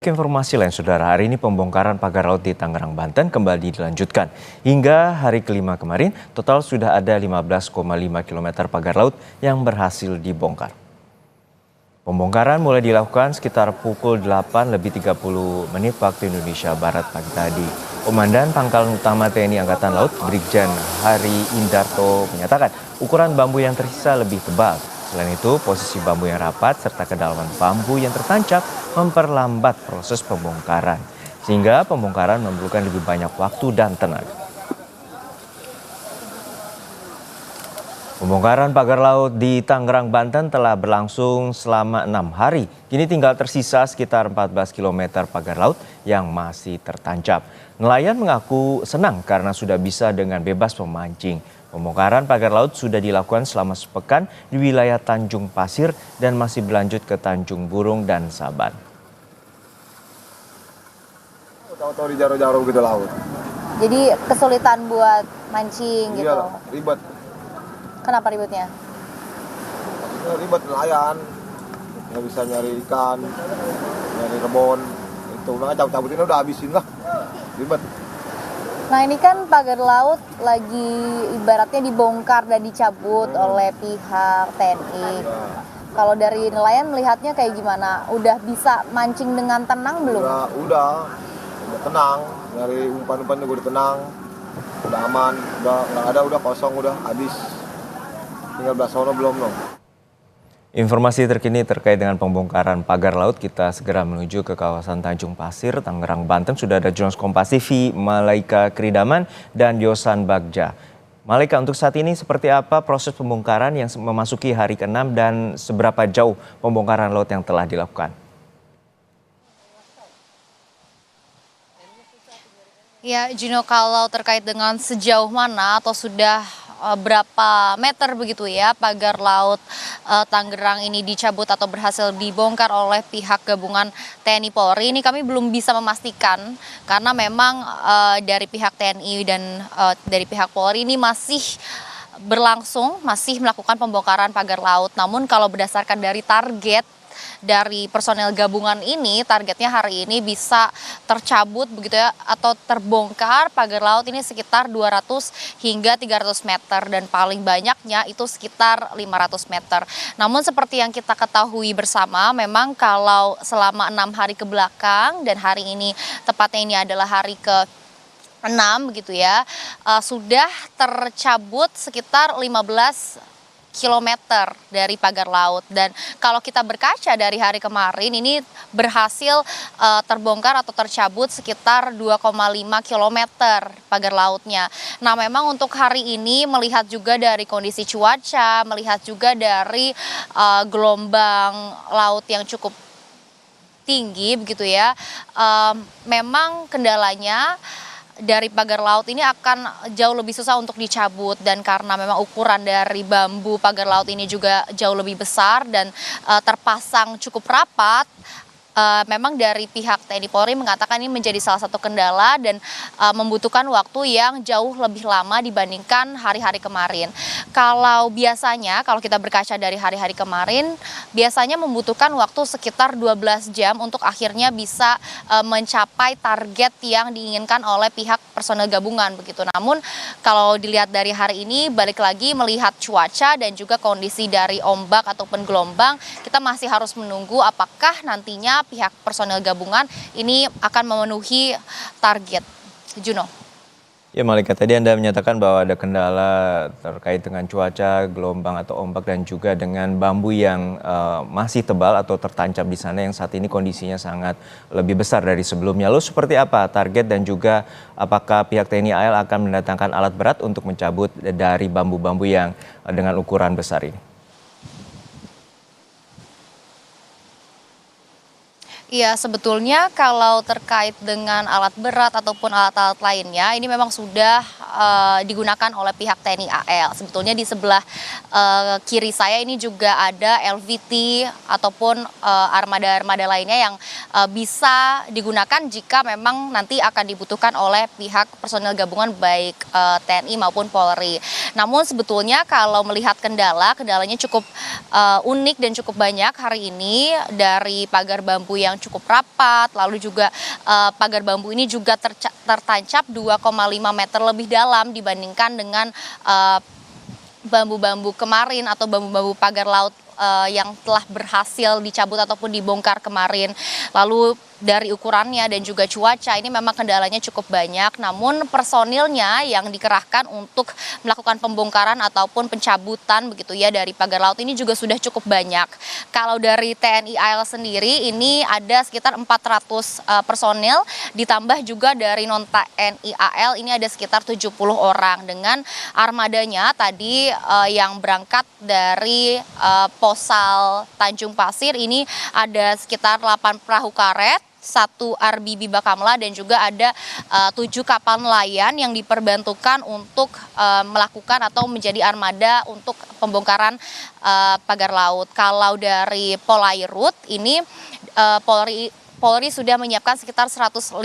Informasi lain, Saudara, hari ini pembongkaran pagar laut di Tangerang, Banten kembali dilanjutkan. Hingga hari kelima kemarin, total sudah ada 15,5 km pagar laut yang berhasil dibongkar. Pembongkaran mulai dilakukan sekitar pukul 8:30 waktu Indonesia Barat pagi tadi. Komandan Pangkalan Utama TNI Angkatan Laut, Brigjen Hari Indarto menyatakan ukuran bambu yang tersisa lebih tebal. Selain itu, posisi bambu yang rapat serta kedalaman bambu yang tertancap memperlambat proses pembongkaran. Sehingga pembongkaran memerlukan lebih banyak waktu dan tenaga. Pembongkaran pagar laut di Tangerang, Banten telah berlangsung selama 6 hari. Kini tinggal tersisa sekitar 14 km pagar laut yang masih tertancap. Nelayan mengaku senang karena sudah bisa dengan bebas memancing. Pembongkaran pagar laut sudah dilakukan selama sepekan di wilayah Tanjung Pasir dan masih berlanjut ke Tanjung Burung dan Saban. Tahu-tahu di jaro-jaro gitu laut. Jadi kesulitan buat mancing gitu? Iya, ribet. Kenapa ribetnya? Ribet nelayan, nggak bisa nyari ikan, nyari rebon. Itu nah cabut-cabutin udah habisin lah, ribet. Nah ini kan pagar laut lagi ibaratnya dibongkar dan dicabut oleh pihak TNI. Kalau dari nelayan melihatnya kayak gimana? Udah bisa mancing dengan tenang belum? Udah tenang, nyari umpan-umpan juga udah tenang, udah aman, udah nggak ada, udah kosong, udah habis. Tinggal belas sono belum loh. Informasi terkini terkait dengan pembongkaran pagar laut, kita segera menuju ke kawasan Tanjung Pasir, Tangerang, Banten. Sudah ada jurnalis Kompas TV Malaika Kridaman dan Yosan Bagja. Malaika, untuk saat ini seperti apa proses pembongkaran yang memasuki hari ke-6 dan seberapa jauh pembongkaran laut yang telah dilakukan? Ya, Gino, kalau terkait dengan sejauh mana atau sudah berapa meter begitu ya pagar laut Tangerang ini dicabut atau berhasil dibongkar oleh pihak gabungan TNI Polri, ini kami belum bisa memastikan karena memang dari pihak TNI dan dari pihak Polri ini masih berlangsung, masih melakukan pembongkaran pagar laut. Namun kalau berdasarkan dari target dari personel gabungan ini, targetnya hari ini bisa tercabut begitu ya atau terbongkar pagar laut ini sekitar 200 hingga 300 meter dan paling banyaknya itu sekitar 500 meter. Namun seperti yang kita ketahui bersama, memang kalau selama 6 hari ke belakang dan hari ini tepatnya ini adalah hari ke-6 begitu ya, sudah tercabut sekitar 15 kilometer dari pagar laut. Dan kalau kita berkaca dari hari kemarin ini berhasil terbongkar atau tercabut sekitar 2,5 kilometer pagar lautnya. Nah memang untuk hari ini melihat juga dari kondisi cuaca, melihat juga dari gelombang laut yang cukup tinggi begitu ya, memang kendalanya dari pagar laut ini akan jauh lebih susah untuk dicabut, dan karena memang ukuran dari bambu pagar laut ini juga jauh lebih besar dan terpasang cukup rapat. Memang dari pihak TNI Polri mengatakan ini menjadi salah satu kendala dan membutuhkan waktu yang jauh lebih lama dibandingkan hari-hari kemarin. Kalau biasanya, kalau kita berkaca dari hari-hari kemarin, biasanya membutuhkan waktu sekitar 12 jam untuk akhirnya bisa mencapai target yang diinginkan oleh pihak personel gabungan begitu. Namun kalau dilihat dari hari ini, balik lagi melihat cuaca dan juga kondisi dari ombak ataupun gelombang, kita masih harus menunggu apakah nantinya pihak personel gabungan ini akan memenuhi target. Juno. Ya Malika, tadi Anda menyatakan bahwa ada kendala terkait dengan cuaca, gelombang atau ombak dan juga dengan bambu yang masih tebal atau tertancap di sana yang saat ini kondisinya sangat lebih besar dari sebelumnya. Lalu seperti apa target dan juga apakah pihak TNI AL akan mendatangkan alat berat untuk mencabut dari bambu-bambu yang dengan ukuran besar ini? Iya, sebetulnya kalau terkait dengan alat berat ataupun alat-alat lainnya, ini memang sudah digunakan oleh pihak TNI AL. Sebetulnya di sebelah kiri saya ini juga ada LVT ataupun armada-armada lainnya yang bisa digunakan jika memang nanti akan dibutuhkan oleh pihak personel gabungan baik TNI maupun Polri. Namun sebetulnya kalau melihat kendalanya cukup unik dan cukup banyak hari ini dari pagar bambu yang cukup rapat, lalu juga pagar bambu ini juga tertancap 2,5 meter lebih dalam dibandingkan dengan bambu-bambu kemarin atau bambu-bambu pagar laut yang telah berhasil dicabut ataupun dibongkar kemarin. Lalu dari ukurannya dan juga cuaca ini memang kendalanya cukup banyak, namun personilnya yang dikerahkan untuk melakukan pembongkaran ataupun pencabutan begitu ya dari pagar laut ini juga sudah cukup banyak. Kalau dari TNI AL sendiri ini ada sekitar 400 personil, ditambah juga dari non TNI AL ini ada sekitar 70 orang dengan armadanya tadi yang berangkat dari Posal Tanjung Pasir ini ada sekitar 8 perahu karet, 1 RBB Bakamla dan juga ada 7 kapal nelayan yang diperbantukan untuk melakukan atau menjadi armada untuk pembongkaran pagar laut. Kalau dari Polairut ini Polri sudah menyiapkan sekitar 154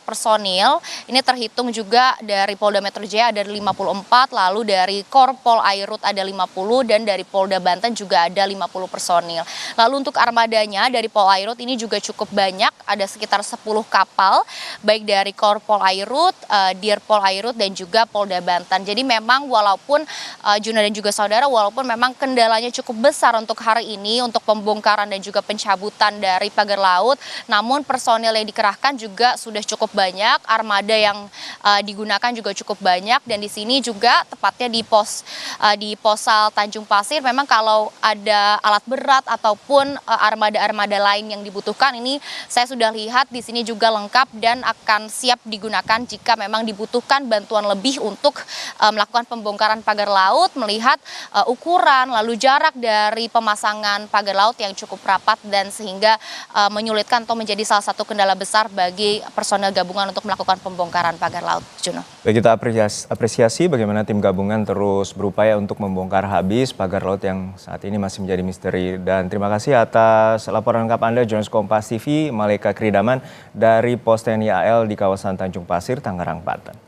personil. Ini terhitung juga dari Polda Metro Jaya ada 54, lalu dari Korpol Airut ada 50 dan dari Polda Banten juga ada 50 personil. Lalu untuk armadanya dari Pol Airut ini juga cukup banyak, ada sekitar 10 kapal baik dari Korpol Airut, Dirpol Airut dan juga Polda Banten. Jadi memang walaupun Juna dan juga saudara, walaupun memang kendalanya cukup besar untuk hari ini untuk pembongkaran dan juga pencabutan dari pagar laut, namun personil yang dikerahkan juga sudah cukup banyak, armada yang digunakan juga cukup banyak, dan di sini juga tepatnya di Posal Tanjung Pasir memang kalau ada alat berat ataupun armada-armada lain yang dibutuhkan ini saya sudah lihat di sini juga lengkap dan akan siap digunakan jika memang dibutuhkan bantuan lebih untuk melakukan pembongkaran pagar laut, melihat ukuran lalu jarak dari pemasangan pagar laut yang cukup rapat dan sehingga menyulitkan atau menjadi salah satu kendala besar bagi personel gabungan untuk melakukan pembongkaran pagar laut. Juno. Baik, kita apresiasi bagaimana tim gabungan terus berupaya untuk membongkar habis pagar laut yang saat ini masih menjadi misteri. Dan terima kasih atas laporan lengkap Anda, jurnalis Kompas TV, Maleka Kridaman dari Pos TNI AL di kawasan Tanjung Pasir, Tangerang, Banten.